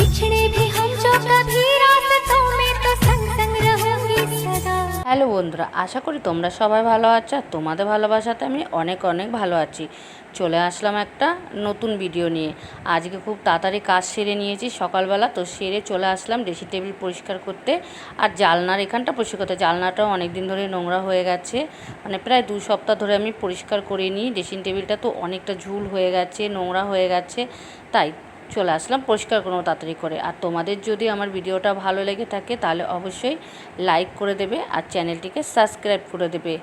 बिछड़े भी हम जो कभी रास्तों में तो संग संग रहोगी सदा। হ্যালো বন্ধুরা, আশা করি তোমরা সবাই ভালো আছো আর তোমাদের ভালোবাসাতে আমি অনেক অনেক ভালো আছি। চলে আসলাম একটা নতুন ভিডিও নিয়ে। আজকে খুব তাড়াতাড়ি কাজ সেরে নিয়েছি সকালবেলা, তো সেরে চলে আসলাম ড্রেসিং টেবিল পরিষ্কার করতে আর জানলার এখানটা পরিষ্কার করতে। জানলাটাও অনেক দিন ধরে নোংরা হয়ে গেছে, মানে প্রায় 2 সপ্তাহ ধরে আমি পরিষ্কার করিনি। ড্রেসিং টেবিলটা তো অনেকটা ঝুল হয়ে গেছে, নোংরা হয়ে গেছে, তাই চলে আসলাম পরিষ্কার করবো তাড়াতাড়ি করে। আর তোমাদের যদি আমার ভিডিওটা ভালো লেগে থাকে তাহলে অবশ্যই লাইক করে দেবে আর চ্যানেলটিকে সাবস্ক্রাইব করে দেবে।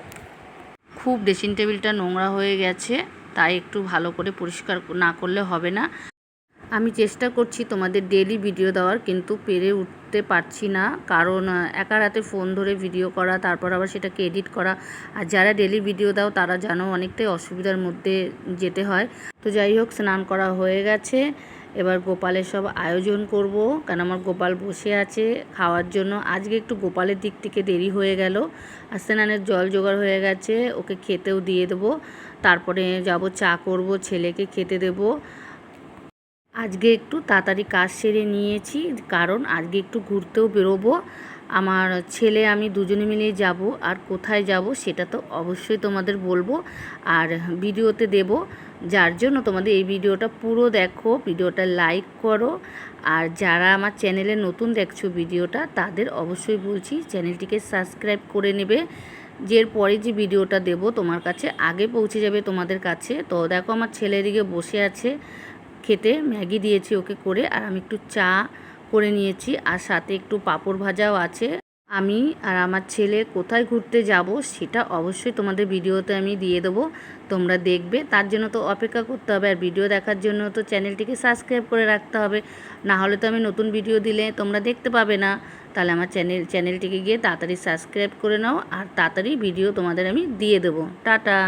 খুব ড্রেসিং টেবিলটা নোংরা হয়ে গেছে, তাই একটু ভালো করে পরিষ্কার না করলে হবে না। আমি চেষ্টা করছি তোমাদের ডেইলি ভিডিও দেওয়ার, কিন্তু পেরে উঠতে পারছি না, কারণ একার হাতে ফোন ধরে ভিডিও করা, তারপর আবার সেটাকে এডিট করা। আর যারা ডেইলি ভিডিও দাও তারা জানো অনেকটাই অসুবিধার মধ্যে যেতে হয়। তো যাই হোক, স্নান করা হয়ে গেছে, এবার গোপালের সব আয়োজন করব, কারণ আমার গোপাল বসে আছে খাওয়ার জন্য। আজকে একটু গোপালের দিক থেকে দেরি হয়ে গেল। আর স্নানের জল জোগাড় হয়ে গেছে, ওকে খেতেও দিয়ে দেবো, তারপরে যাব চা করব, ছেলেকে খেতে দেবো। আজকে একটু তাড়াতাড়ি কাজ সেরে নিয়েছি, কারণ আজকে একটু ঘুরতেও বেরোবো। আমার ছেলে আমি দুজনে মিলেই যাব, আর কোথায় যাব সেটা তো অবশ্যই তোমাদের বলবো আর ভিডিওতে দেব। যার জন্য তোমাদের এই ভিডিওটা পুরো দেখো, ভিডিওটা লাইক করো। আর যারা আমার চ্যানেলে নতুন দেখছো ভিডিওটা, তাদের অবশ্যই বলছি চ্যানেলটিকে সাবস্ক্রাইব করে নেবে। যে পরে যে ভিডিওটা দেব তোমার কাছে আগে পৌঁছে যাবে তোমাদের কাছে। তো দেখো, আমার ছেলে এদিকে বসে আছে খেতে, ম্যাগি দিয়েছি ওকে করে, আর আমি একটু চা করে নিয়েছি, আর সাথে একটু পাঁপড় ভাজাও আছে। আমি আর আমার ছেলে কোথায় ঘুরতে যাব সেটা অবশ্যই তোমাদের ভিডিওতে আমি দিয়ে দেবো, তোমরা দেখবে। তার জন্য তো অপেক্ষা করতে হবে, আর ভিডিও দেখার জন্য তো চ্যানেলটিকে সাবস্ক্রাইব করে রাখতে হবে, না হলে তো আমি নতুন ভিডিও দিলে তোমরা দেখতে পাবে না। তাহলে আমার চ্যানেলটিকে গিয়ে তাড়াতাড়ি সাবস্ক্রাইব করে নাও, আর তাড়াতাড়ি ভিডিও তোমাদের আমি দিয়ে দেবো। টাটা।